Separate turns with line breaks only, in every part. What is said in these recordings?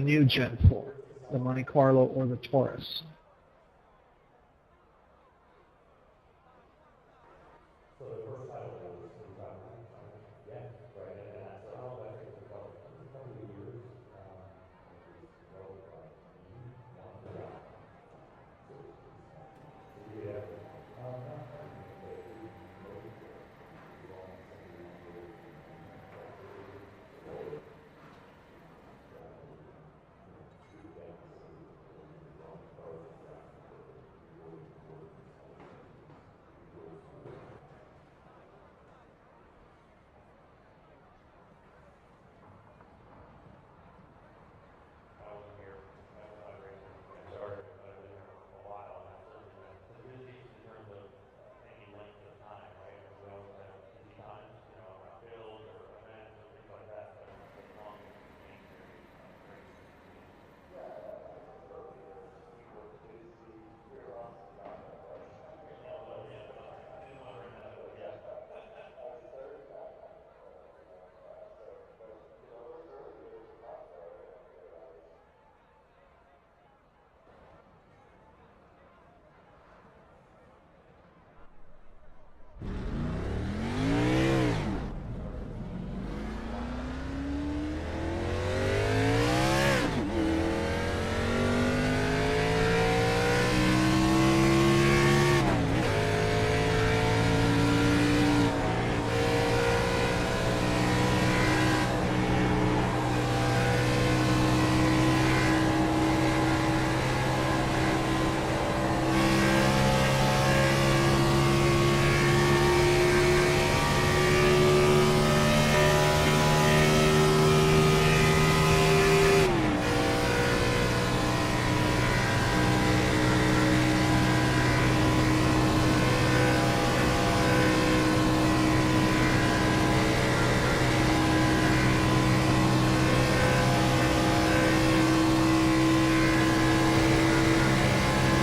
new Gen 4, the Monte Carlo or the Taurus.
So the first title was 35 grand, yeah, right, and that's how that took us a couple of years. It was developed by me, one guy. So we did everything. Not everything, but we most of it. We all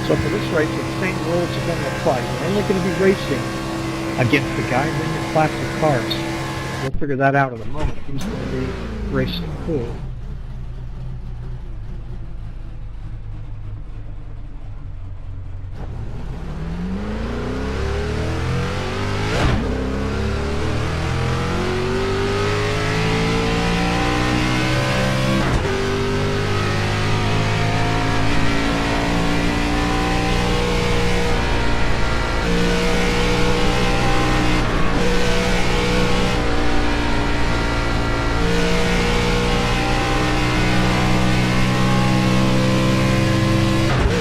So for this race, the same rules are going to apply. You're only going to be racing against the guys in your classic cars. We'll figure that out in a moment. Who's going to be racing who?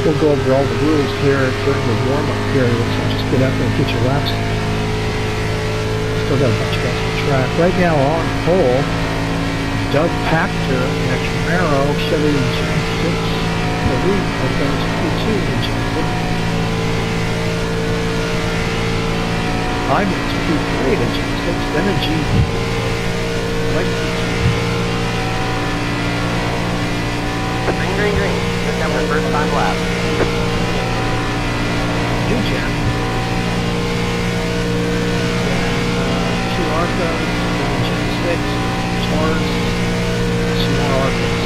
We'll go over all the rules here during the warm-up period, so just get out there and get your laps in. Still got a bunch of guys on the track. Right now on pole, Doug Pachter in a Camaro Chevy Gen 6 Elite against P2 in Gen 6. Ivan's P3 in Gen 6, then a G. Right P2.
Green, green, green. Here comes the first time lap.
New Gen. Two Arcos, Gen 6, Taurus, some more Arcos.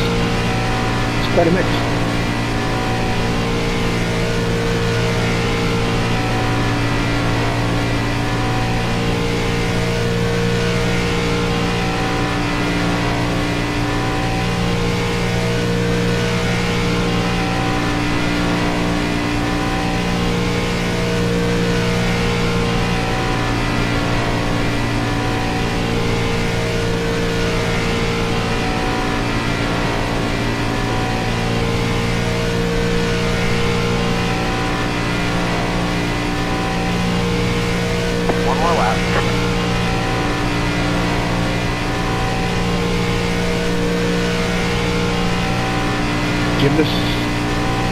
It's quite a mix.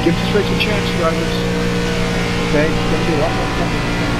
Give this race a chance, drivers. Okay, it's going to be a lot more fun than you think.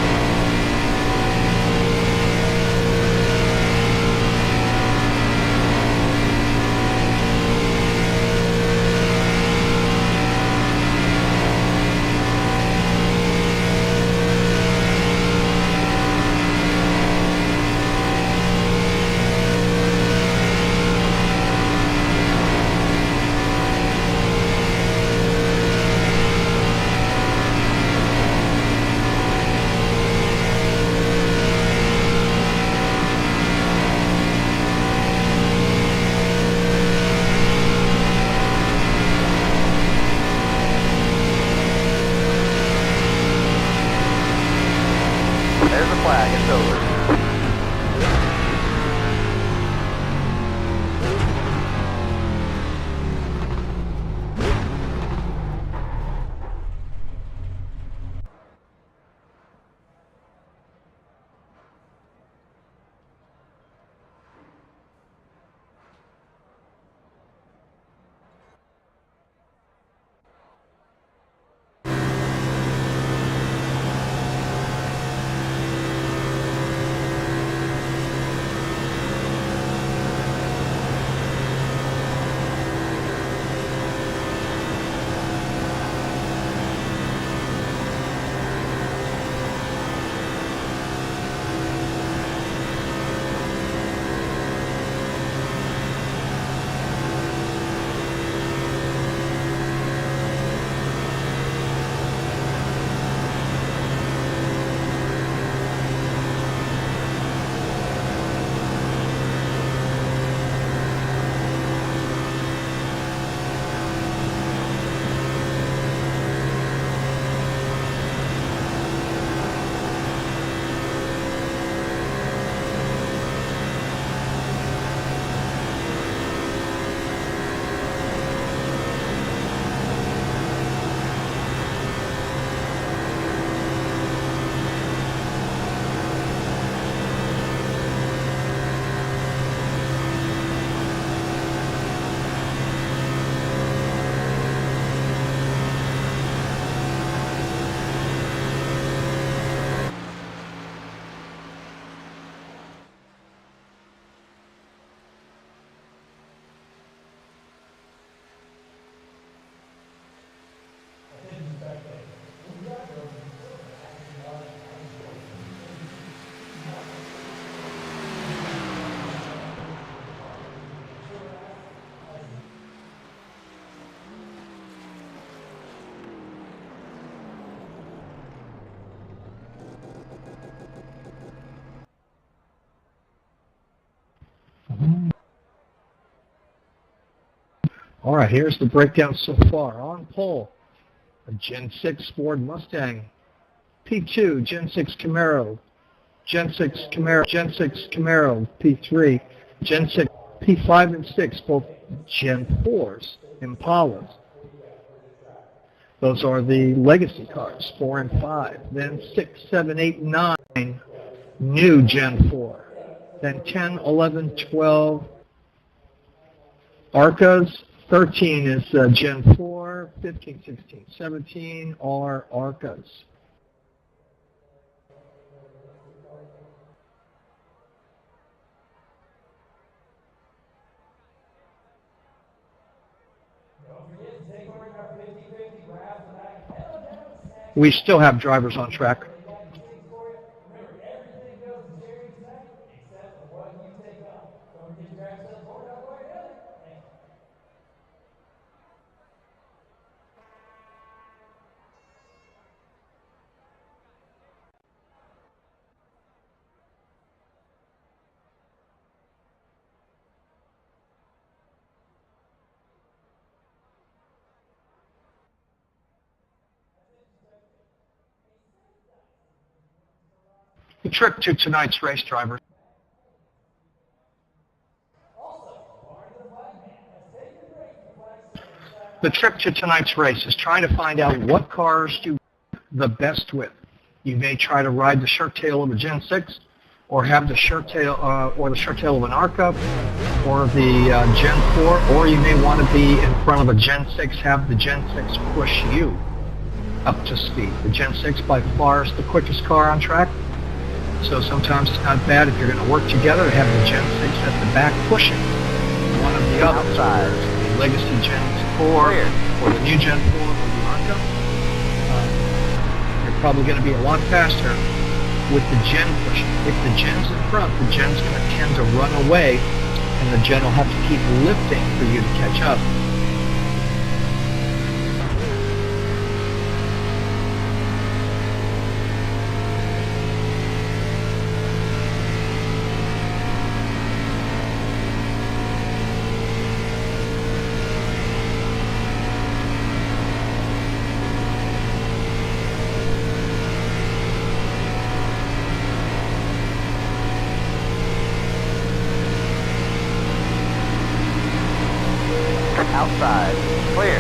All right, here's the breakdown so far. On pole, a Gen 6 Ford Mustang. P2, Gen 6 Camaro. Gen 6 Camaro, Gen 6 Camaro. P3, Gen 6, P5 and 6, both Gen 4s, Impalas. Those are the legacy cars, 4 and 5. Then 6, 7, 8, 9, new Gen 4. Then 10, 11, 12, ARCAs. 13 is Gen 4, 15, 16, 17 are ARCAs. We still have drivers on track.
Remember, everything goes to Jerry tonight except for what you take home. Don't forget to grab yourself a corn dog while you're down there. Thank you.
The trick to tonight's race, drivers. The trick to tonight's race is trying to find out what cars do the best with. You may try to ride the shirt tail of a Gen 6, or have the shirt tail of an ARCA, or the Gen 4, or you may want to be in front of a Gen 6, have the Gen 6 push you up to speed. The Gen 6 by far is the quickest car on track, so sometimes it's not bad if you're going to work together to have the Gen 6 at the back pushing one of the others.
Outside.
The legacy Gen 4 or the new Gen 4 or the ARCA. You're probably going to be a lot faster with the Gen pushing. If the Gen's in front, the Gen's going to tend to run away, and the Gen will have to keep lifting for you to catch up.
Outside. Clear.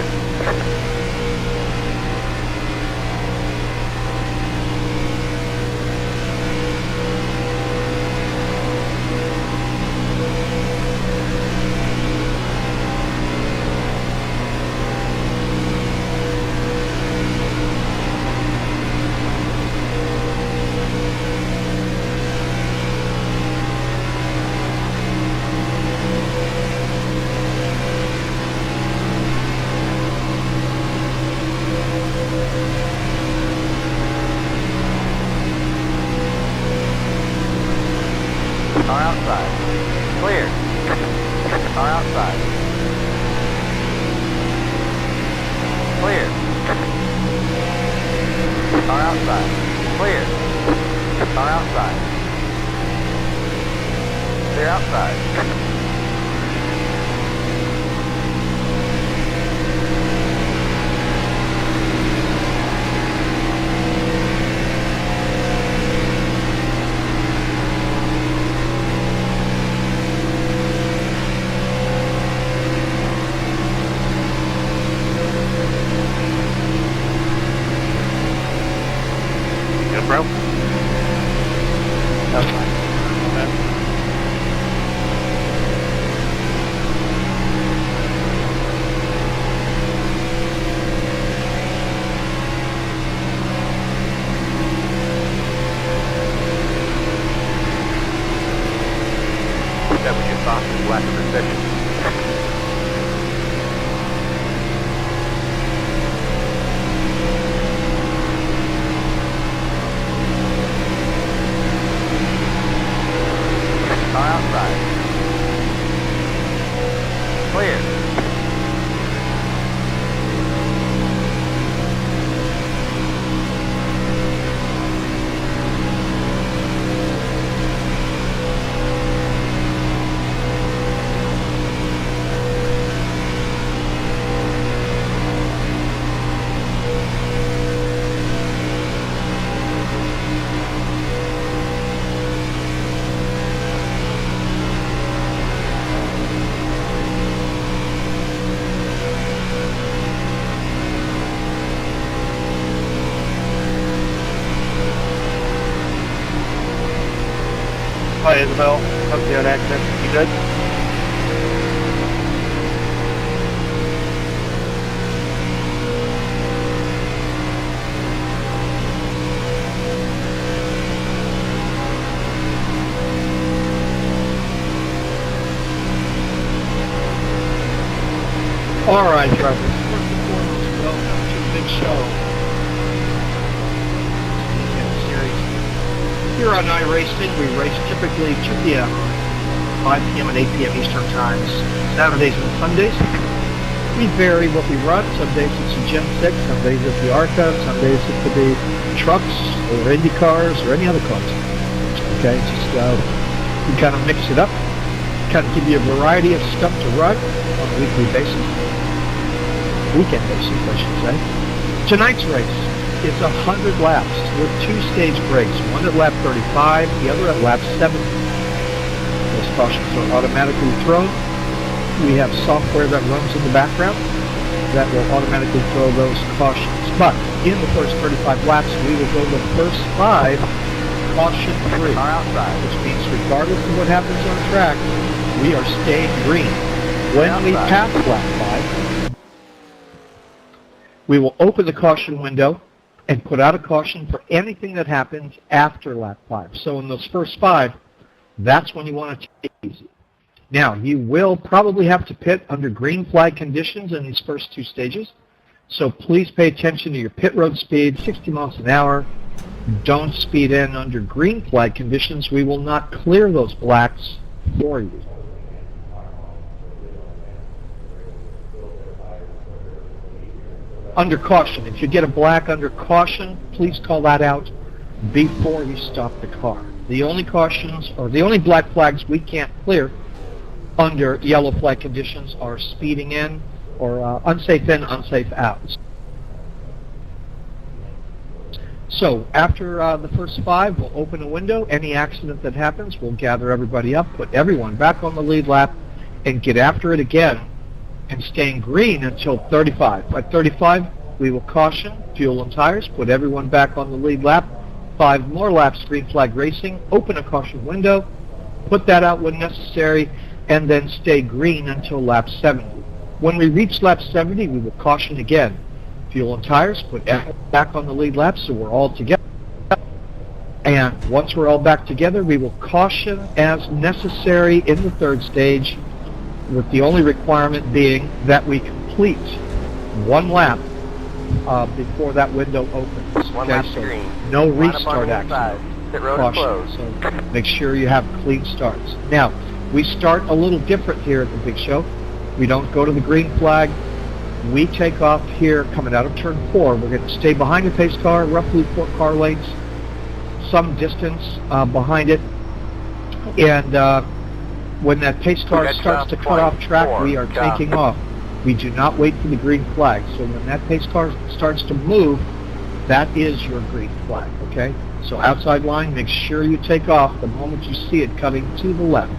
Car outside. Clear. Car outside. Clear. Car outside. Clear. Car outside. Clear outside. Good, bro. Hi, Isabel. Hope you had access. You good?
All right, drivers. First and foremost, welcome to the big show. Weekend series. Here on iRacing, we race typically 2 p.m., 5 p.m., and 8 p.m. Eastern times, Saturdays and Sundays. We vary what we run. Some days it's a Gen 6, some days it's the ARCA, some days it could be trucks or Indy cars or any other cars. Okay, just we kind of mix it up, kind of give you a variety of stuff to run on a weekly basis. Weekend basis, I should say. Tonight's race is 100 laps with 2 stage breaks, one at lap 35, the other at lap 70. Those cautions are automatically thrown. We have software that runs in the background that will automatically throw those cautions. But in the first 35 laps, we will go the first 5 caution free, which means regardless of what happens on track, we are staying green. When we pass lap 5, we will open the caution window and put out a caution for anything that happens after lap 5. So in those first 5, that's when you want to take it easy. Now, you will probably have to pit under green flag conditions in these first 2 stages. So please pay attention to your pit road speed, 60 miles an hour. Don't speed in under green flag conditions. We will not clear those blacks for you. Under caution. If you get a black under caution, please call that out before you stop the car. The only cautions, or the only black flags we can't clear under yellow flag conditions are speeding in, or unsafe in, unsafe out. So after the first 5, we'll open a window. Any accident that happens, we'll gather everybody up, put everyone back on the lead lap, and get after it again, and staying green until 35. At 35, we will caution, fuel and tires, put everyone back on the lead lap, 5 more laps green flag racing, open a caution window, put that out when necessary, and then stay green until lap 70. When we reach lap 70, we will caution again, fuel and tires, put everyone back on the lead lap so we're all together. And once we're all back together, we will caution as necessary in the 3rd stage, with the only requirement being that we complete 1 lap before that window opens.
One lap
so
green.
no
Line up
restart
on the inside.
accident.
Pit road is
Caution.
closed.
So make sure you have clean starts. Now, we start a little different here at the big show. We don't go to the green flag. We take off here coming out of turn 4. We're going to stay behind the pace car, roughly 4 car lengths, some distance behind it. And when that pace car starts to cut off track, we are taking off. We do not wait for the green flag. So when that pace car starts to move, that is your green flag, okay? So outside line, make sure you take off the moment you see it cutting to the left,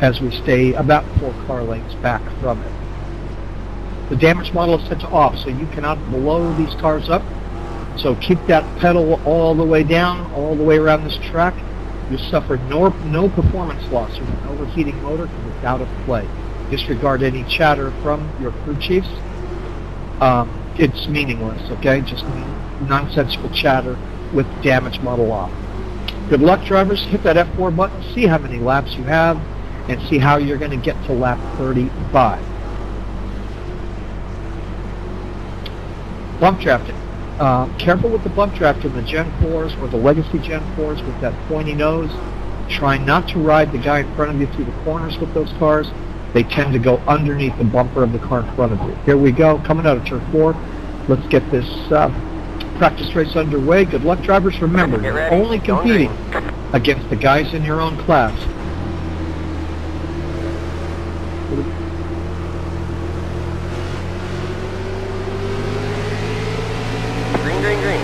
as we stay about 4 car lengths back from it. The damage model is set to off, so you cannot blow these cars up. So keep that pedal all the way down, all the way around this track. You suffer no performance loss with an overheating motor because it's out of play. Disregard any chatter from your crew chiefs. It's meaningless, okay? Just nonsensical chatter with damage model off. Good luck, drivers. Hit that F4 button, see how many laps you have, and see how you're going to get to lap 35. Bump drafting. Careful with the bump draft in the Gen 4s or the Legacy Gen 4s with that pointy nose. Try not to ride the guy in front of you through the corners with those cars. They tend to go underneath the bumper of the car in front of you. Here we go, coming out of turn 4. Let's get this practice race underway. Good luck, drivers. Remember, you're only competing against the guys in your own class.
Green, green, green.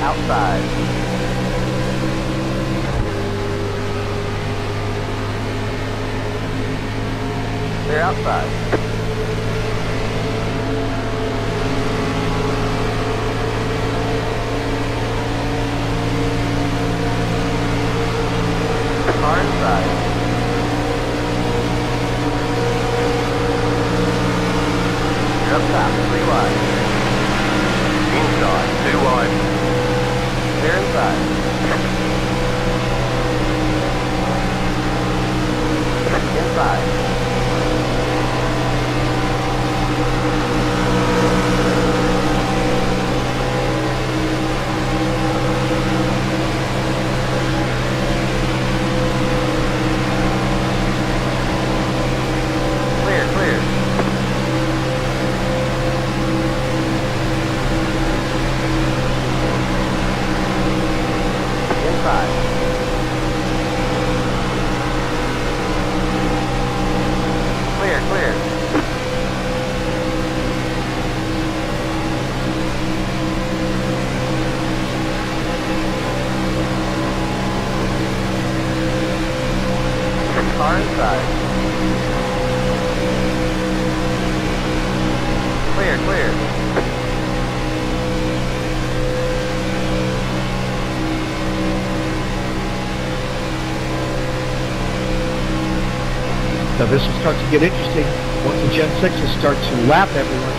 Outside. They're outside. top, 3 wide.
Inside, 2 wide.
Clear inside. Inside. Clear, clear. Inside. Clear, clear. Car inside. Clear, clear.
So this will start to get interesting once the Gen 6s start to lap everyone.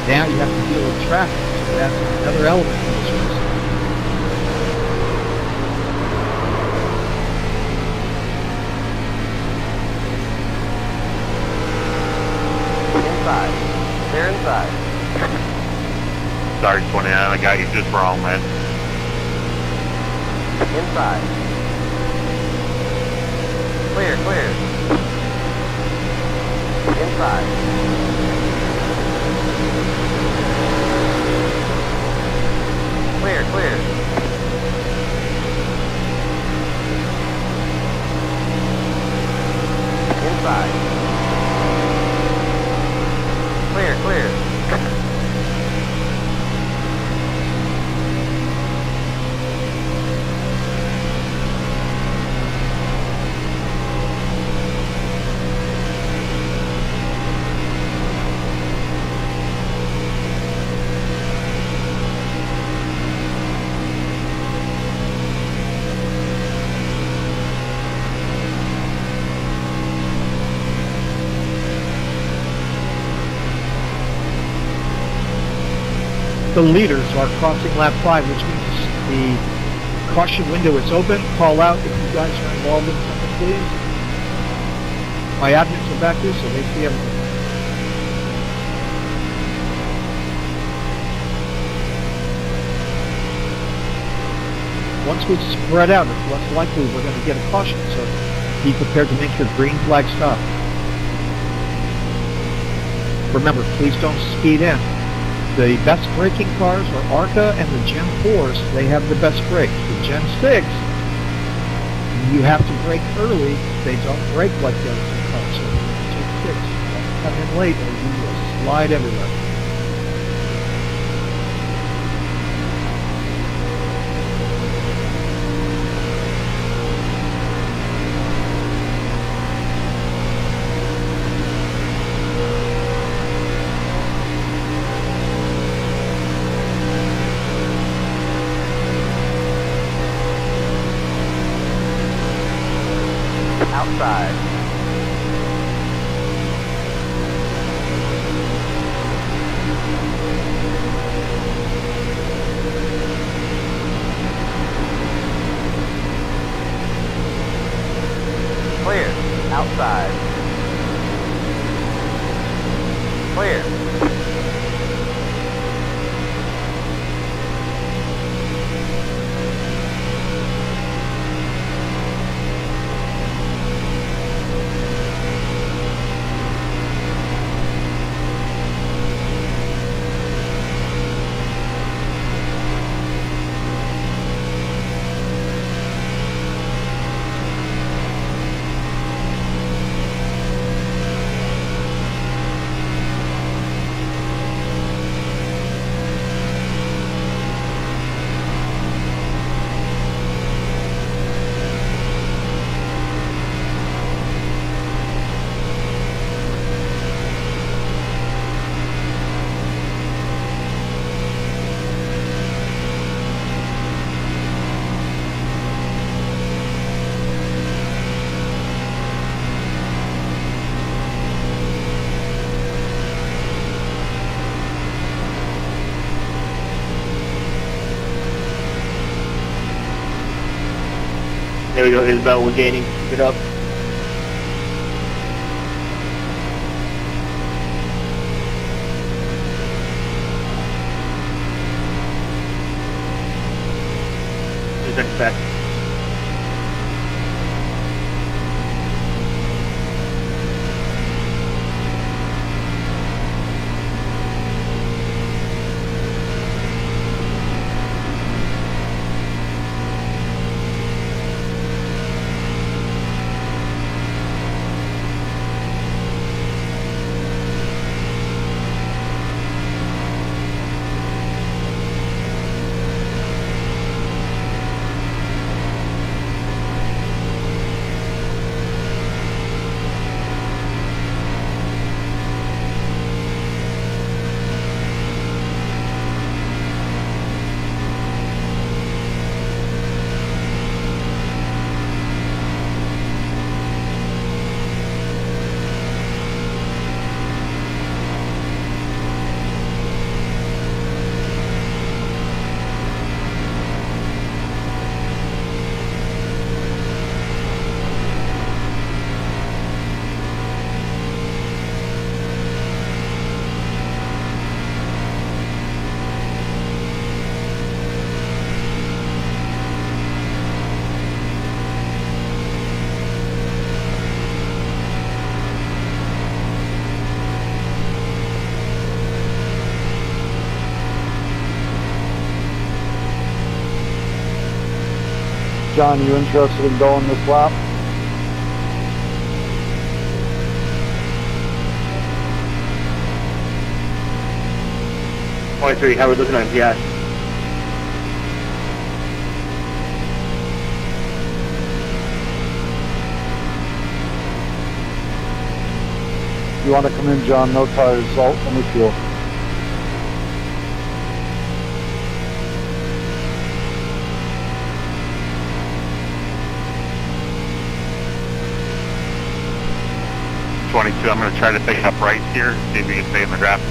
Now you have to deal with traffic, so that's another element in this race.
Inside. Clear inside.
Sorry, 29, I got you just wrong, man.
Inside. Clear, clear. Inside. Clear, clear. Inside. Clear, clear.
The leaders are crossing lap 5, which means the caution window is open. Call out if you guys are involved in something, please. My admins are back here, so they see everything. Once we spread out, it's less likely we're going to get a caution, so be prepared to make your green flag stop. Remember, please don't speed in. The best braking cars are ARCA and the Gen 4s. They have the best brakes. The Gen 6, you have to brake early. They don't brake like the other two cars. So Gen 6, don't come in late or you will slide everywhere.
Outside. Clear. Outside. Clear.
There we go, Isabel, we're gaining. Keep it up. Just back.
John, you interested in going this lap?
.3, how are we looking on PS?
You want to come in, John? No tires, salt, only fuel.
I'm going to try to pick up right here, see if we can stay in the draft.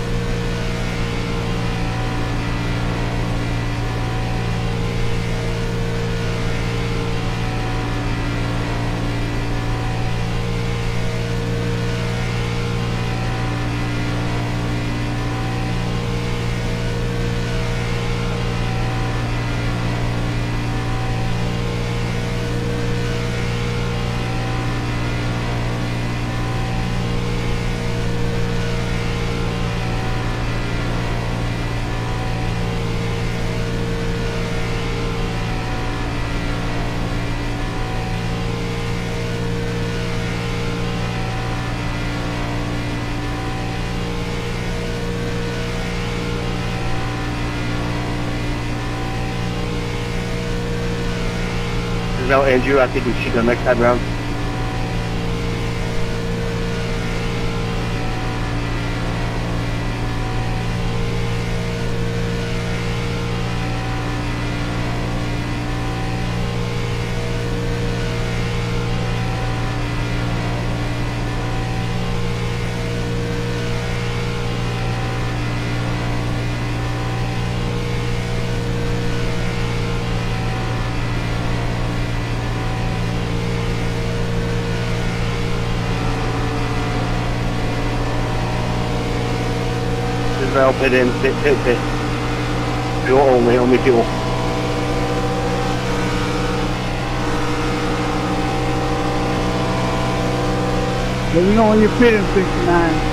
No, Andrew, I think we should go next time around. Israel, pit in, pit. Fuel only fuel.
Let me know when you're pitting, 69.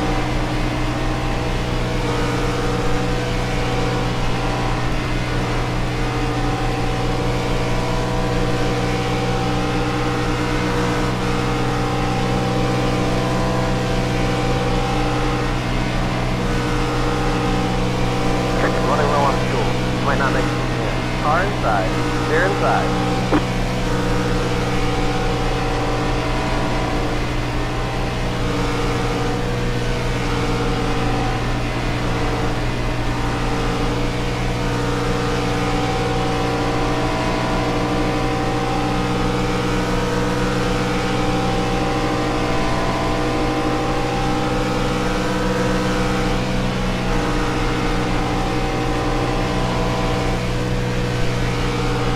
Car inside. They're inside.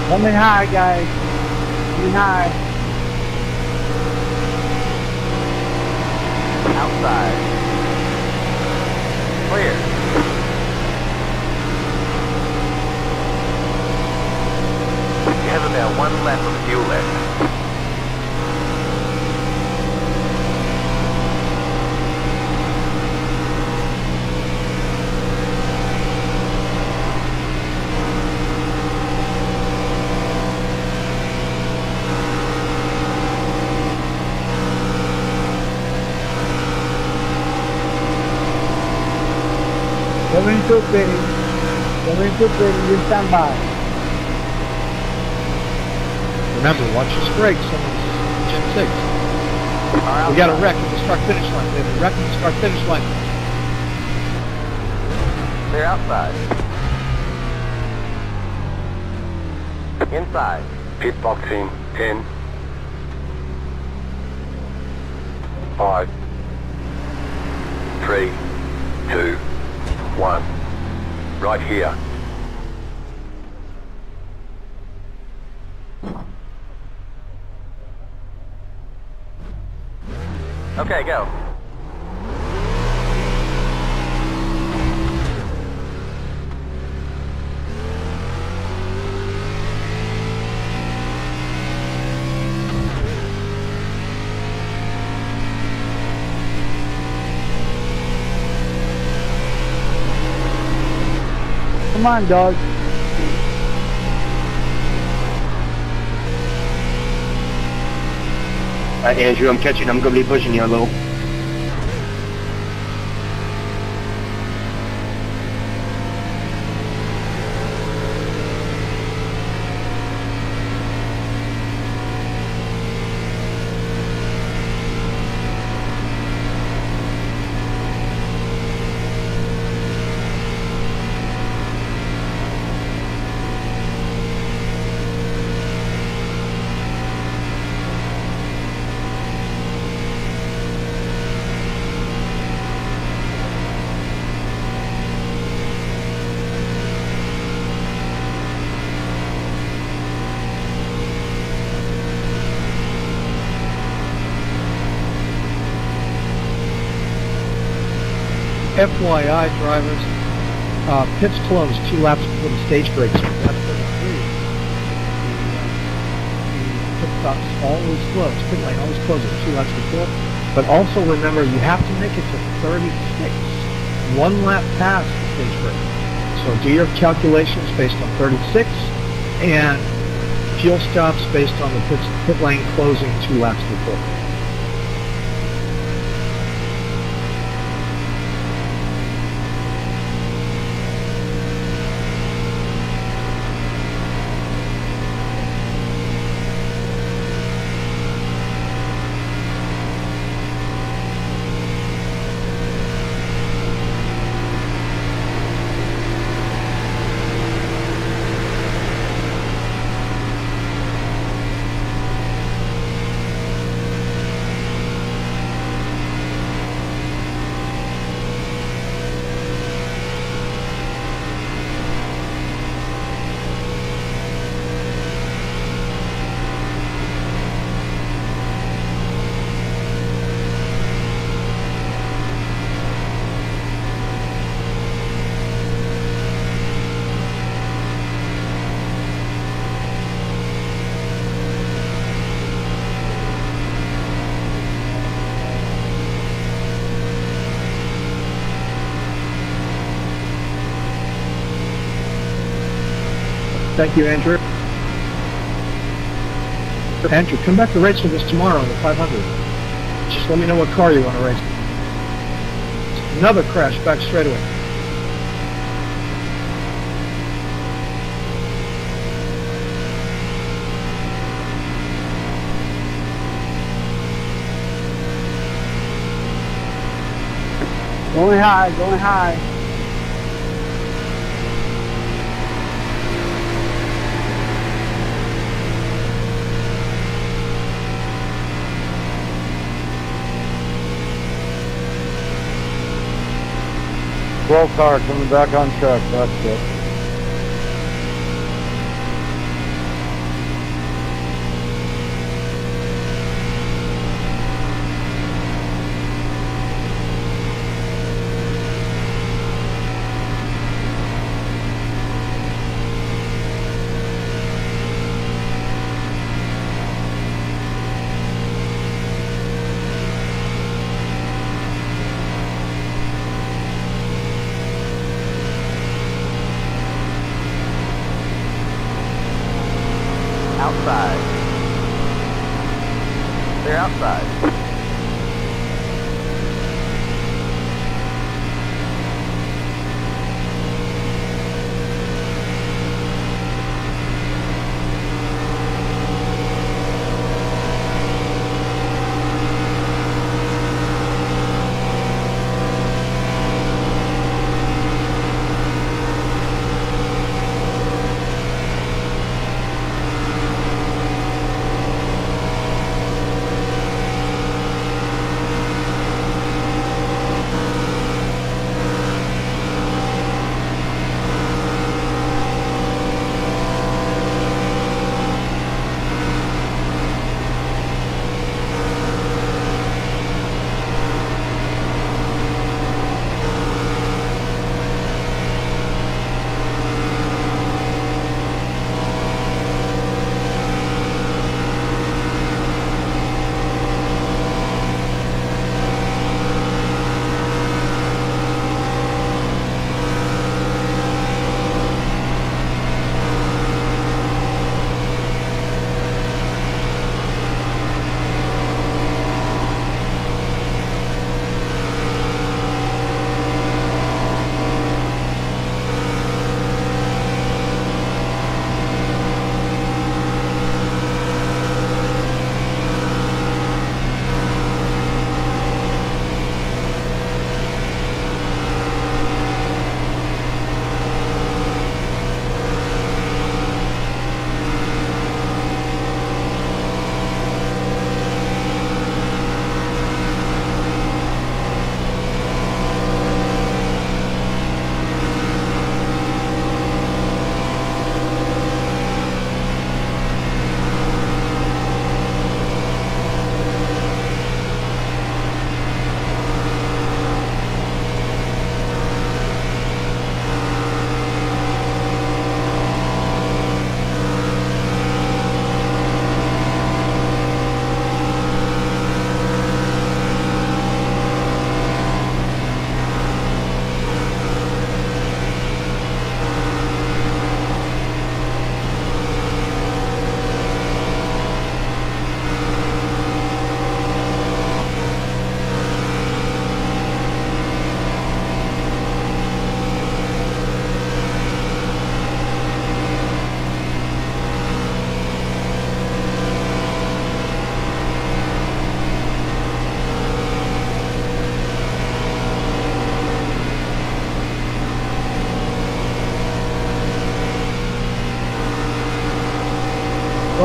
Coming high, guys. Coming high.
good, baby. Going good, baby. You stand by. Remember, watch your brakes. Someone's Gen 6. We got a wreck at the start-finish line. We have a wreck at the start-finish line.
They're outside. Inside.
Pit boxing 10, 5, 3, 2, 1. Right here.
Okay, go.
Come on, dog.
Andrew, I'm catching. I'm going to be pushing you a little.
FYI, drivers, pits closed 2 laps before the stage breaks. Lap 33. The pit stop's always closed. Pit lane always closes 2 laps before. But also remember, you have to make it to 36. 1 lap past the stage break. So do your calculations based on 36 and fuel stops based on the pit lane closing 2 laps before. Thank you, Andrew. Andrew, come back to race with us tomorrow on the 500. Just let me know what car you want to race. Another crash back straightaway.
Going high, going high. Well, car coming back on track. That's it.
Outside. They're outside.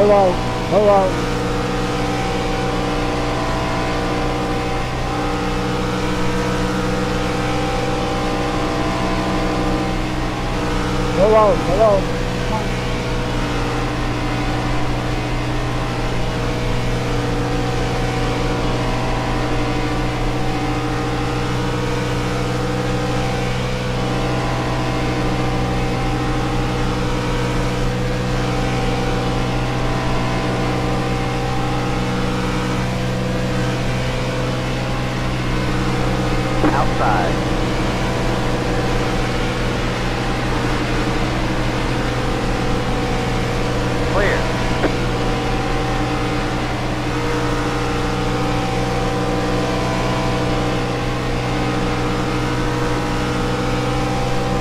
Hello, hello. Hello, hello.
Outside. Clear.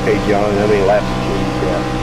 Hey, John, how many laps did you got?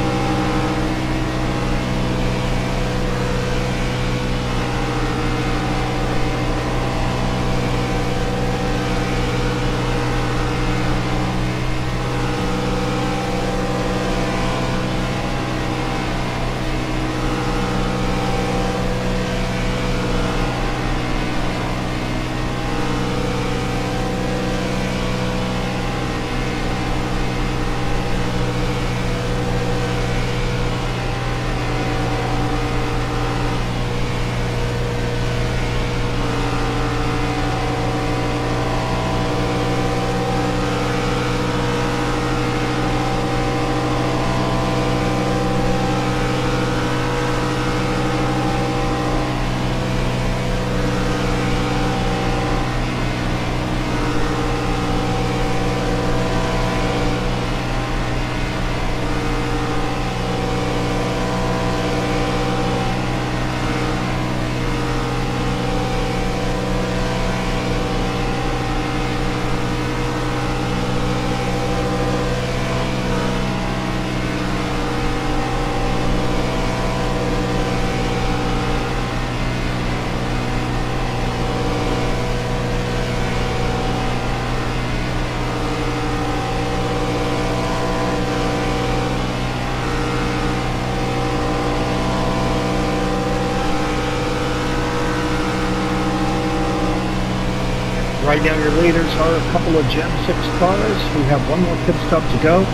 Right now your leaders are a couple of Gen 6 cars. We have one more pit stop to go,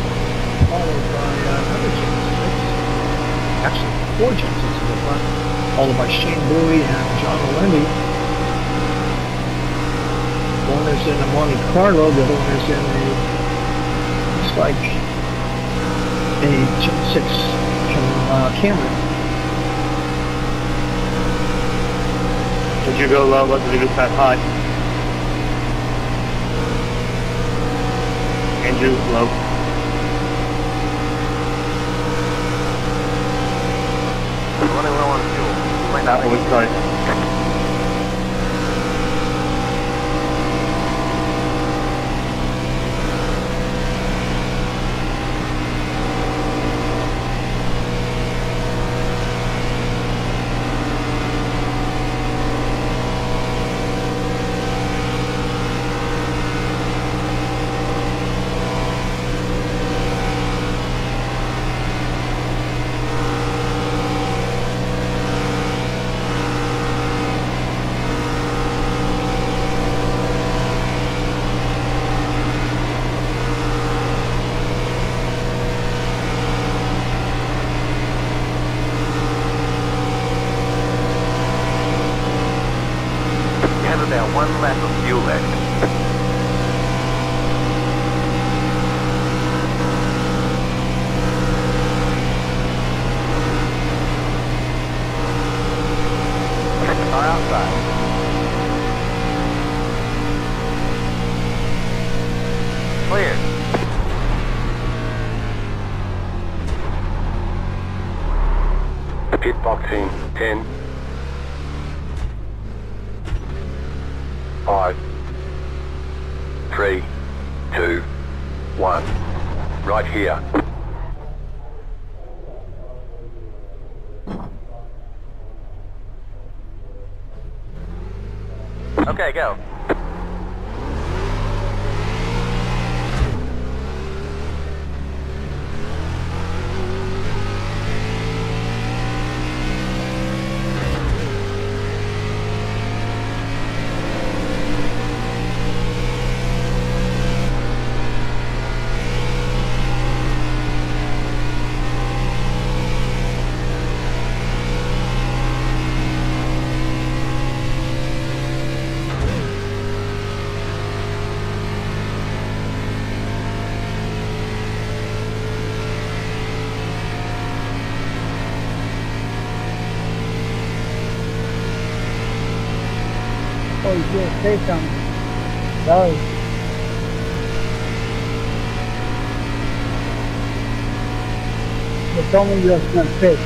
followed by another Gen 6. Actually, 4 Gen 6s in the front, followed by Shane Bowie and John Olendi. One is in a Monte Carlo, the other one is in a, looks like a Gen 6 Camry.
Did you go low? What did you do that high? Andrew, low.
Running low on fuel. Might not
That one, sorry.
You have about 1 lap of fuel left. Car outside. Clear.
Pit boxing 10. 5, 3, 2, 1. Right here.
Okay, go.
Oh, you feel safe down there. But tell me you're not safe.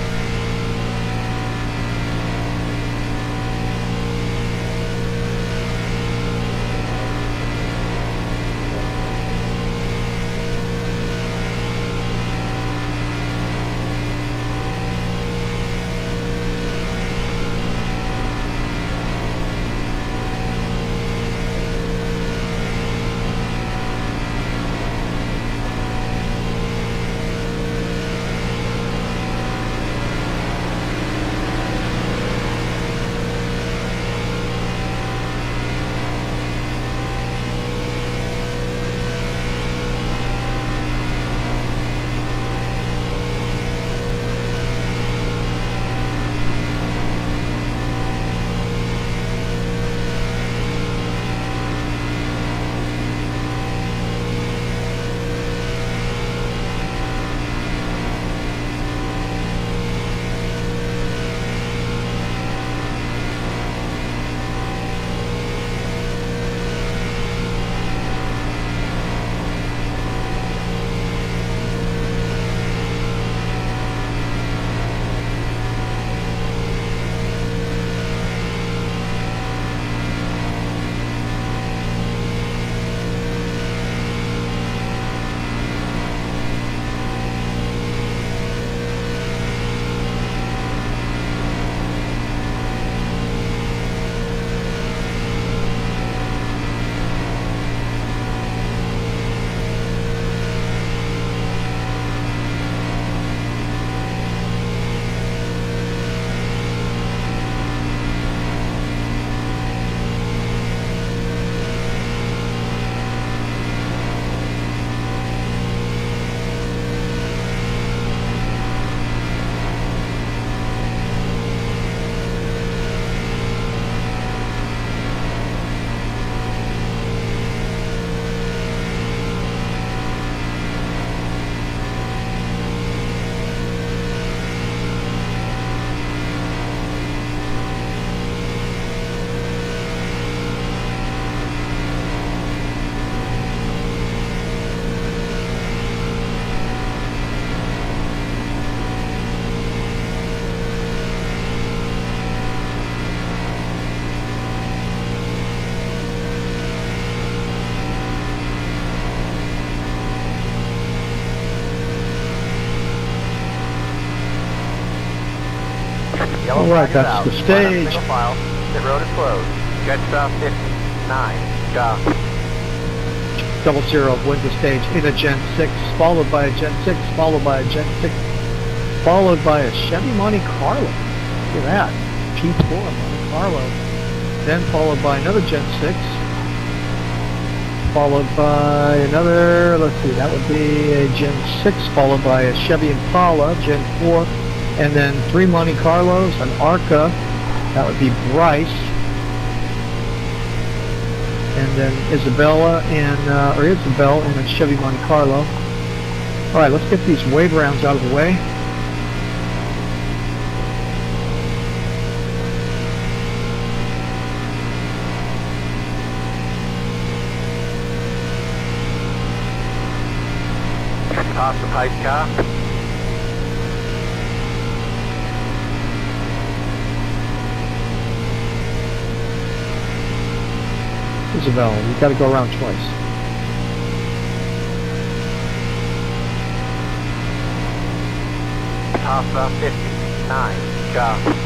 Yellow
Alright,
flag is
that's
out.
the
Line up
stage.
single file. Pit road is closed. Jet south 50. 9. Go.
00 wins the stage in a Gen 6, followed by a Gen 6, followed by a Gen 6, followed by a Chevy Monte Carlo. Look at that. P4 Monte Carlo. Then followed by another Gen 6, followed by another, let's see, that would be a Gen 6, followed by a Chevy Impala, Gen 4, and then 3 Monte Carlos, an Arca, that would be Bryce, and then Isabel and a Chevy Monte Carlo. Alright, let's get these wave rounds out of the way.
Pass the pace car.
Isabel, you've got to go around twice.
Pass the 50. 9. Go.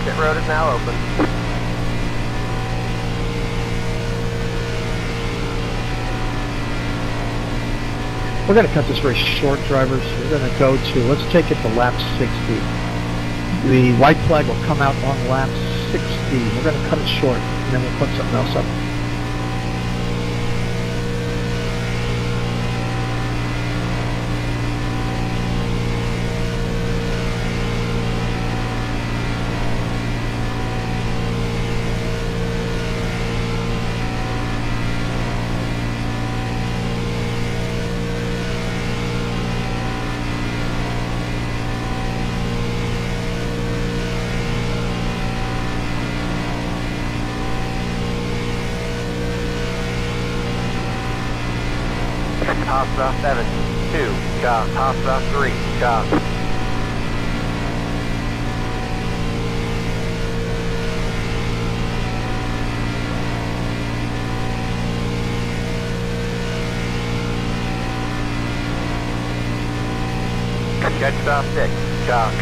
Pit road is now open.
We're going to cut this very short, drivers. We're going to go to, let's take it to lap 60. The white flag will come out on lap 60. We're going to cut it short, and then we'll put something else up.
Pasta 7, 2, chop. Pasta 3, chop. Catch stop 6, chop.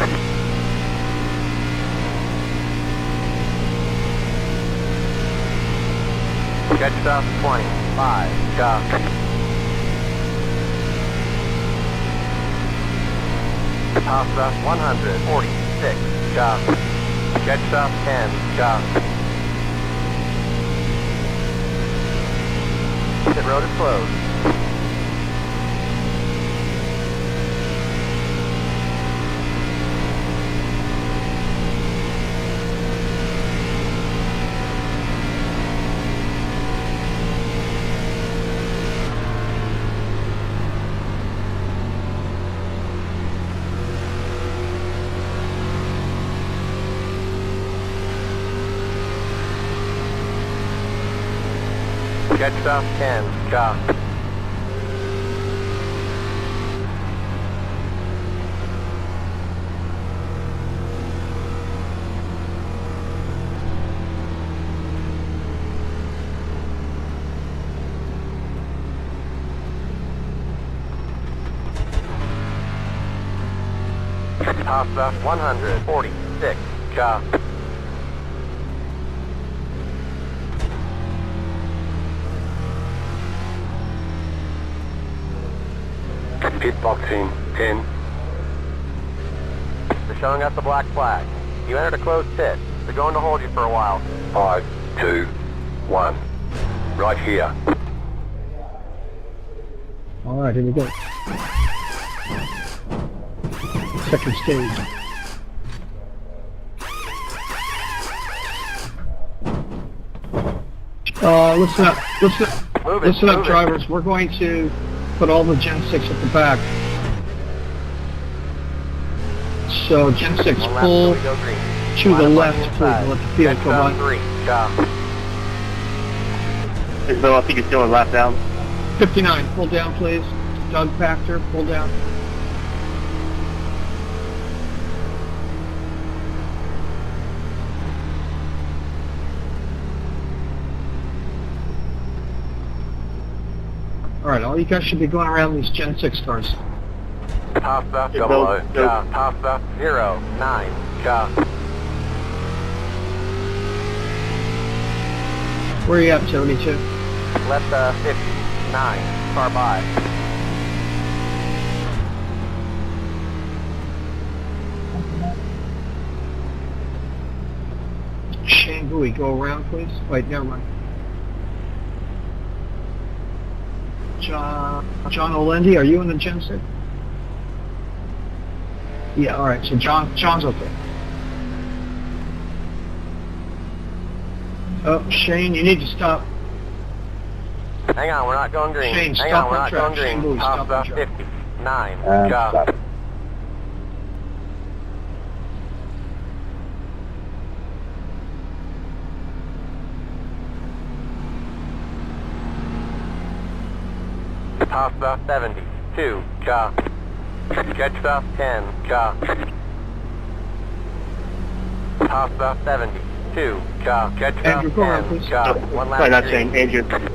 Catch stop 20, 5, chop. Pasta 146, chop. Catch stop 10, chop. Pit road is closed. Catch stop 10, chop. Pasta 146, chop.
Pit boxing 10.
They're showing us the black flag. You entered a closed pit. They're going to hold you for a while.
5, 2, 1. Right here.
Alright, here we go. Second stage. Listen up,
Move it,
listen up
move it.
drivers, we're going to put all the Gen 6 at the back. So Gen 6,
One lap
pull
till we go green.
to the
Line up
left,
on the
please,
inside.
and let the field
Catch
come
stop
on.
3, chop.
Bill, I think it's still a lap down.
59, pull down please. Doug Pachter, pull down. Alright, all you guys should be going around these Gen 6 cars.
Pasta
Hey,
00,
Bill,
chop. Pasta 0, 9, chop.
Where are you at, 72?
Left 50, 9, car by.
Shane Bowie, go around please. Wait, never mind. John Olendi, are you in the Gen 6? Yeah, alright, so John's okay. Oh, Shane, you need to stop.
Hang on, we're not going green.
Shane,
Hang
stop
on, we're
on
not
track.
going
Shane
green.
Bowie, stop on
Pasta
track.
50, 9,
And
chop.
stop.
Pasta 70, 2, chop. Catch stop 10, chop. Pasta 70, 2, chop. Catch stop
Andrew, go around,
10,
please.
chop.
No,
One
sorry,
lap
not
green.
Shane, Andrew.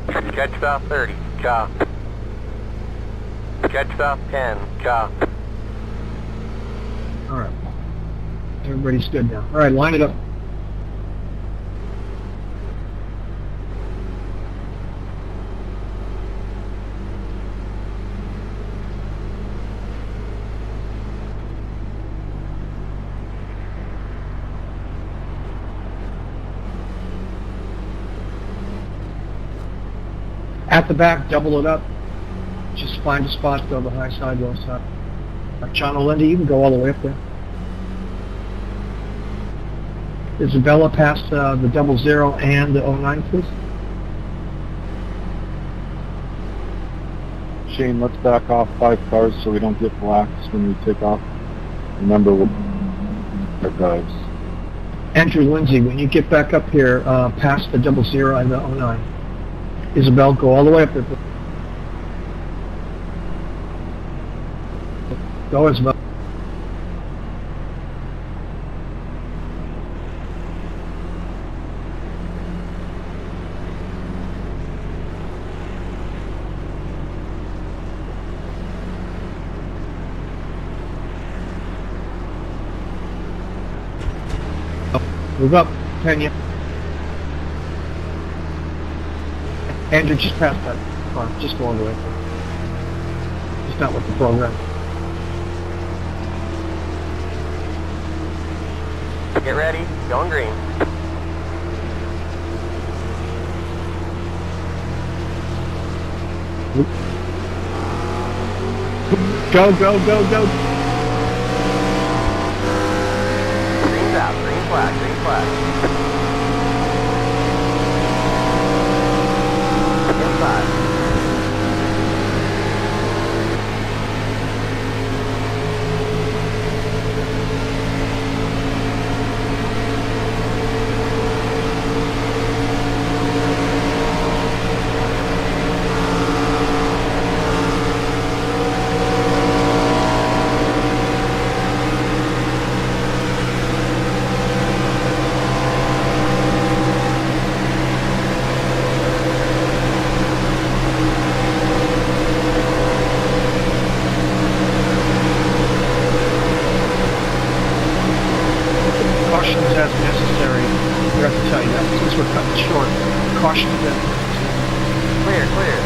Catch stop 30, chop. Catch stop 10, chop.
Alright. Everybody's good now. Alright, line it up. At the back, double it up. Just find a spot, go the high side, low side. John Olendi, you can go all the way up there. Isabella, past the 00 and the 09, please.
Shane, let's back off 5 cars so we don't get blacks when we take off. Remember, we'll our guys.
Andrew Lindsay, when you get back up here, past the 00 and the 09, Isabel, go all the way up there. Go, Isabel. Move up, Pena. Andrew, just past that car. Just go all the way. It's not with the program.
Get ready. Going green.
Go, go, go, go.
Green's out. Green flag. Green flag. Inside.
Cautions as necessary. I forgot to tell you that. Since we're cutting short, cautions as necessary.
Clear. Clear.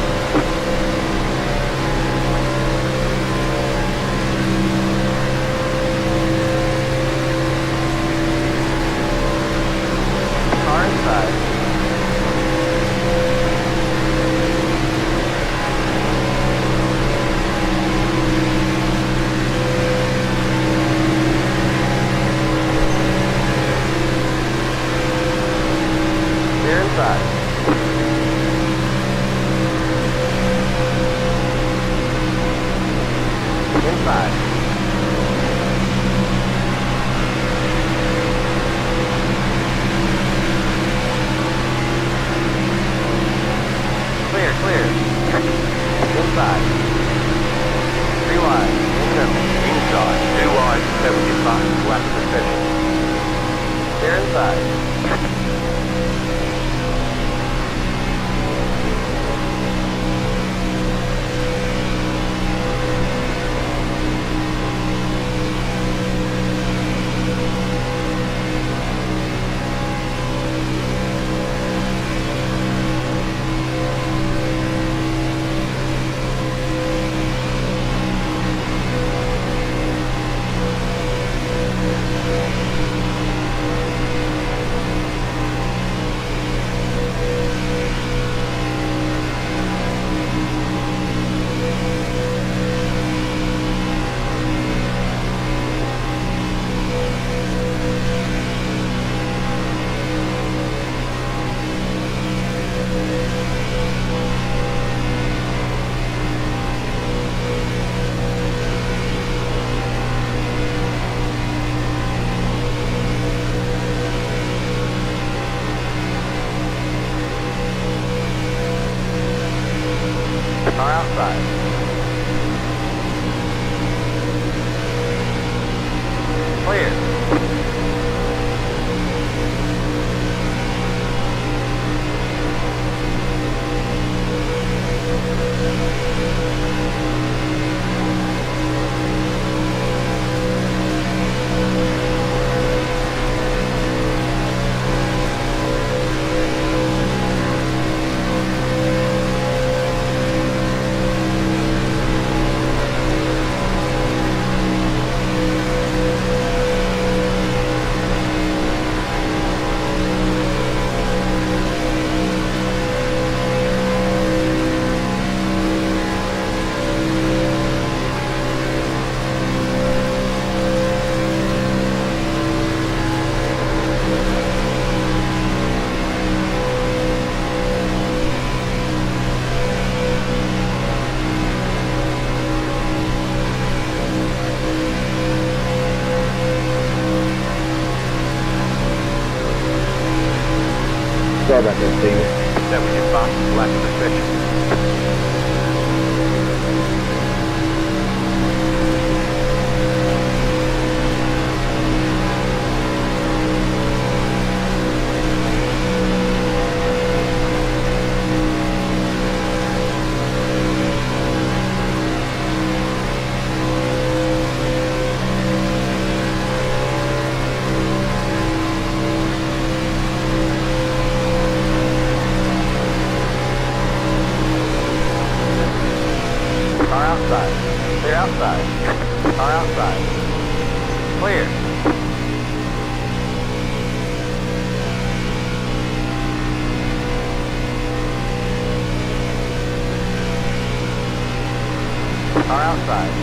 Car inside. Clear inside.
Sorry about that, Steven.
75, left suspicion. Car outside. Clear outside. Car outside. Clear. Car outside.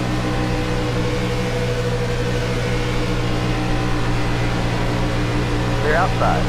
Clear outside.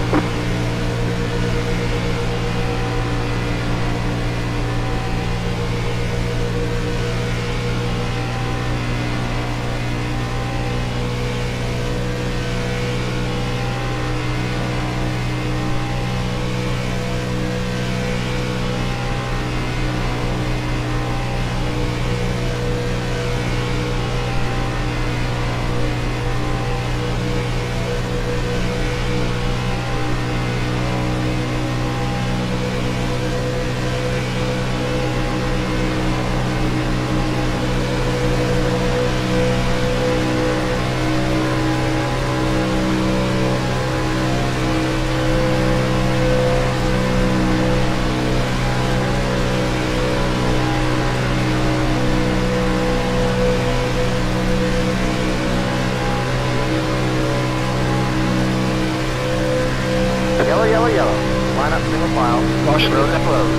Yellow, yellow, yellow. Line up single file.
Caution.
Road is closed.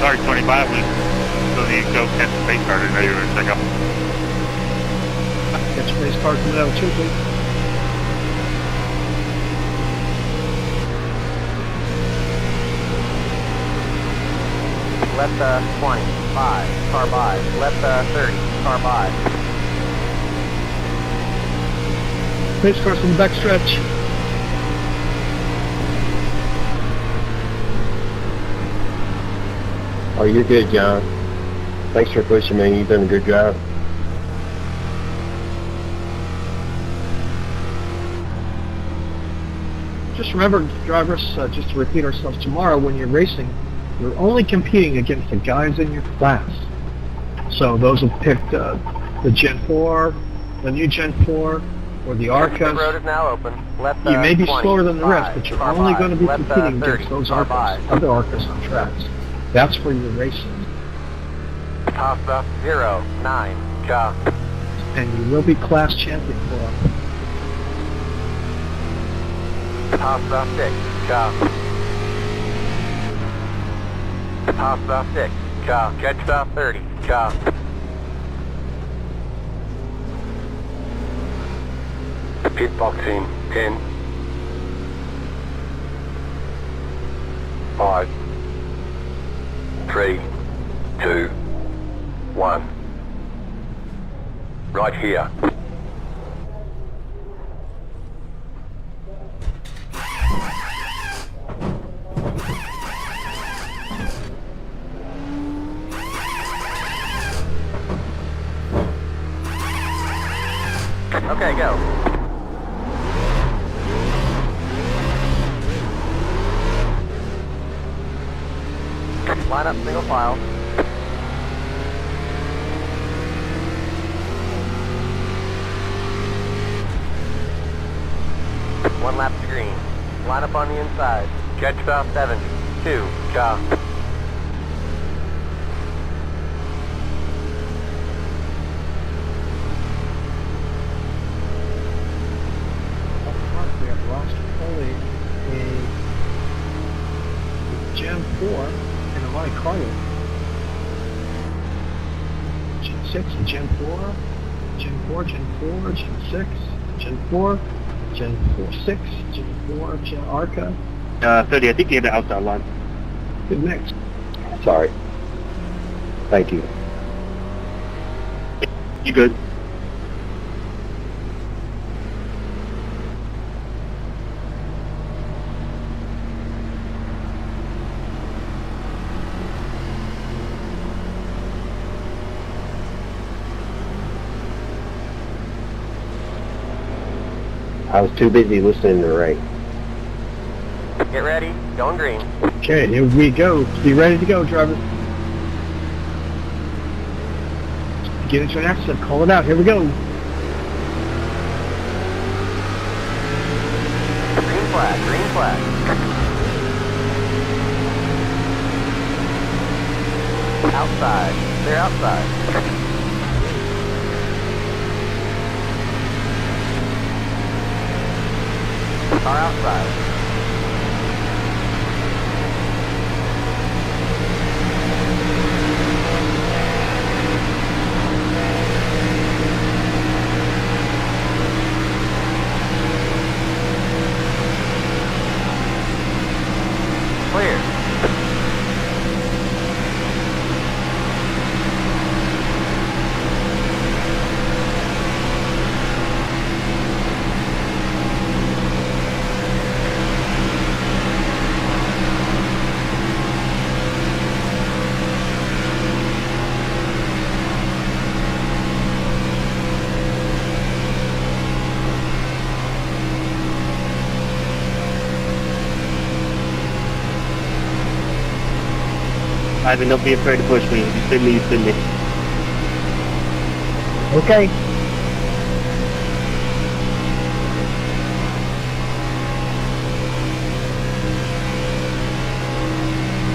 Sorry, 25, we still need to go 10 space car. I didn't know you were going to check up.
Get your race car coming out too, please.
Left 20, 5, car by. Left 30, car by.
Race cars from the back stretch.
Oh, you're good, John. Thanks for pushing me. You've done a good job.
Just remember, drivers, just to repeat ourselves, tomorrow when you're racing, you're only competing against the guys in your class. So those who picked the Gen 4, the new Gen 4, or the
The
ARCAs,
road is now open. Left
you may be
20,
slower than the rest,
5,
but you're
car
only
by.
going to be
Left,
competing
30,
against those
car
ARCAs,
by.
other ARCAs on tracks. That's where you're racing.
Pasta 0, 9, cha.
And you will be class champion for them.
Pasta 6, cha. Pasta 6, cha. Jet stop 30, cha.
Pit boxing 10. 5, 3, 2, 1. Right here.
Okay, go. Line up single file. One lap to green. Line up on the inside. Jet stop 70. 2, cha.
We have lost only a Gen 4 and a light cargo. Gen 6 and Gen 4, Gen 4, Gen 4, Gen 6, Gen 4, Gen 4, 6, Gen 4, Gen ARCA.
30, I think you have the outside line.
Good mix.
Sorry. Thank you. You good? I was too busy listening to Ray.
Get ready, going green.
Okay, here we go. Be ready to go, driver. Get into an accident. Call it out. Here we go.
Green flag, green flag. Outside, they're outside. Car outside. Clear.
Ivan, don't be afraid to push me. You spin me, you spin me.
Okay.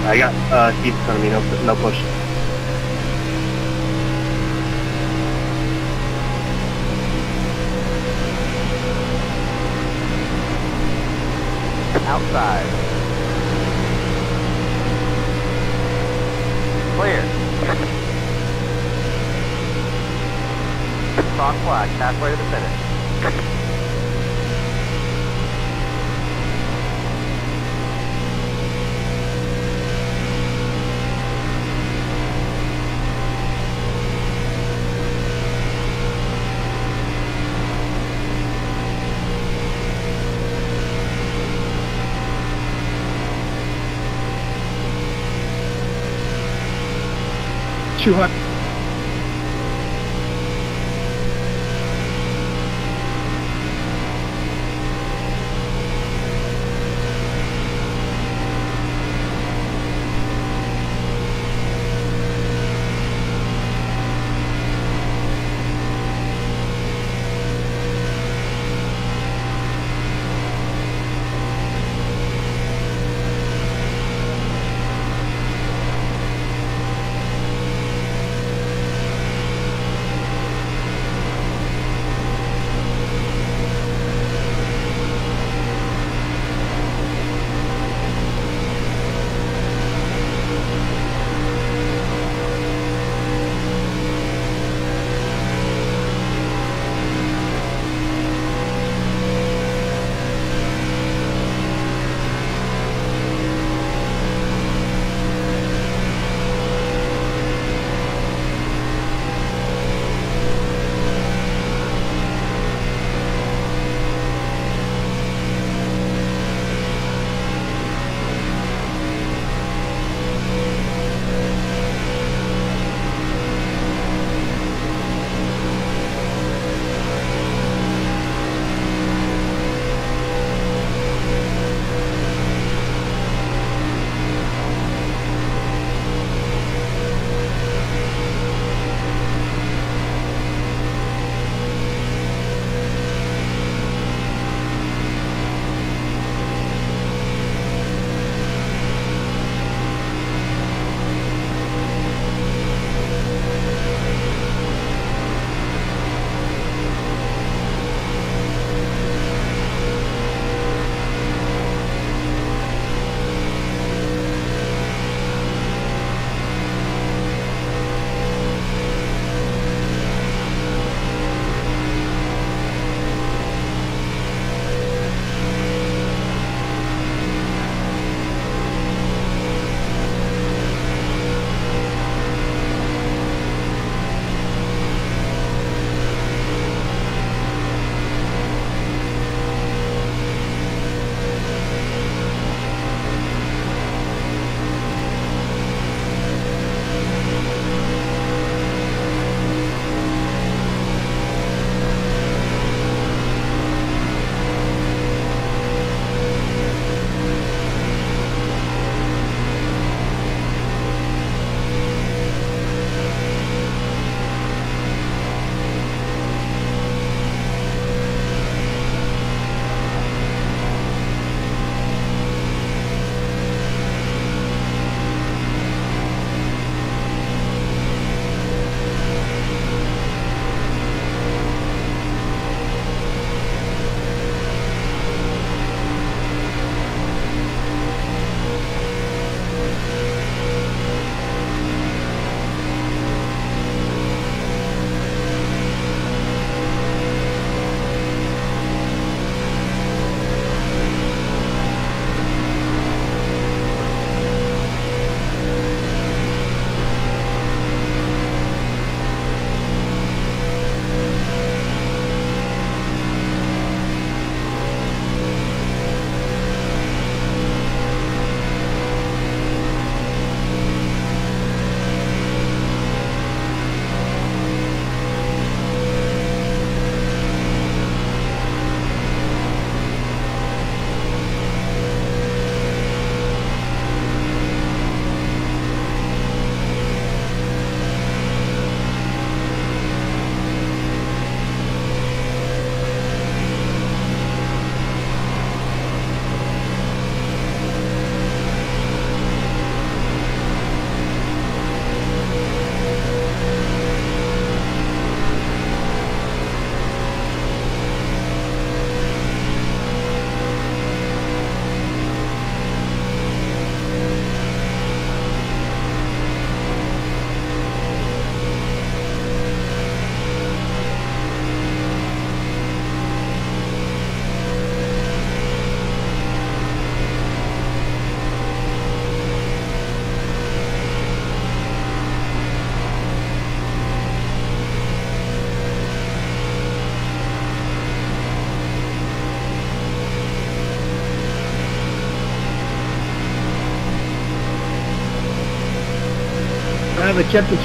I got Steve in front of me, no push.
Outside. Clear. Cross flag, halfway to the finish.
Too hot. they kept it.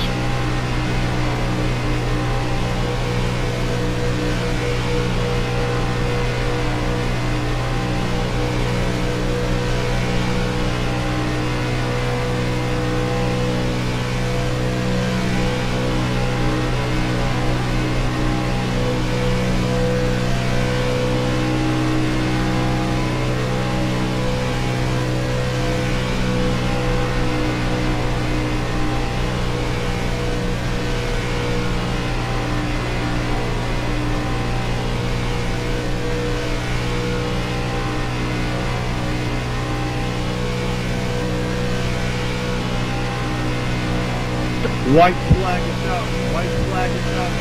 White flag is out. White flag is out.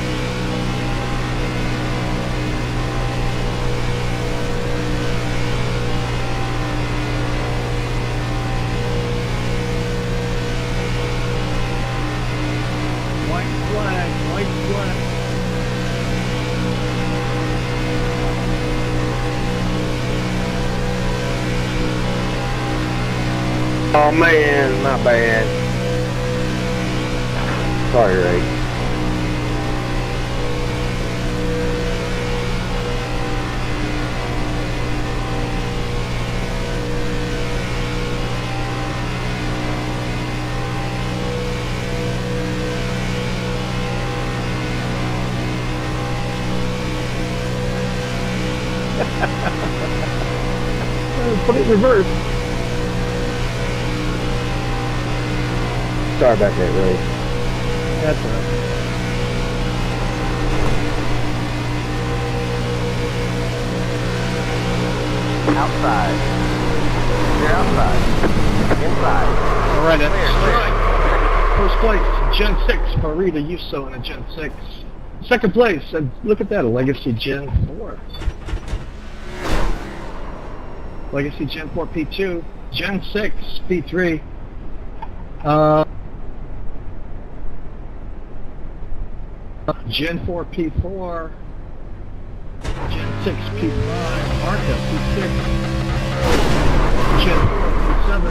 White flag. White flag.
Oh man, not bad. Sorry, Ray.
Put it in reverse.
Sorry about that, Ray.
That's all right.
Outside. You're outside. Inside.
All right, that's
Clear, clear.
first place, Gen 6, Farida Yuso in a Gen 6. Second place, and look at that, a Legacy Gen 4. Legacy Gen 4 P2, Gen 6 P3. Gen 4 P4, Gen 6 P5, Arca P6, Gen 4 P7.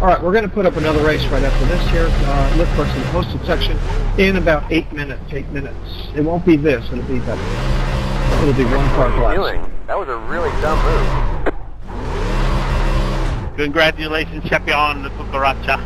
Alright, we're going to put up another race right after this here. Look for us in the posted section in about 8 minutes. 8 minutes. It won't be this, it'll be better. It'll be one car class.
That was a really dumb move.
Congratulations, champion, the cucaracha.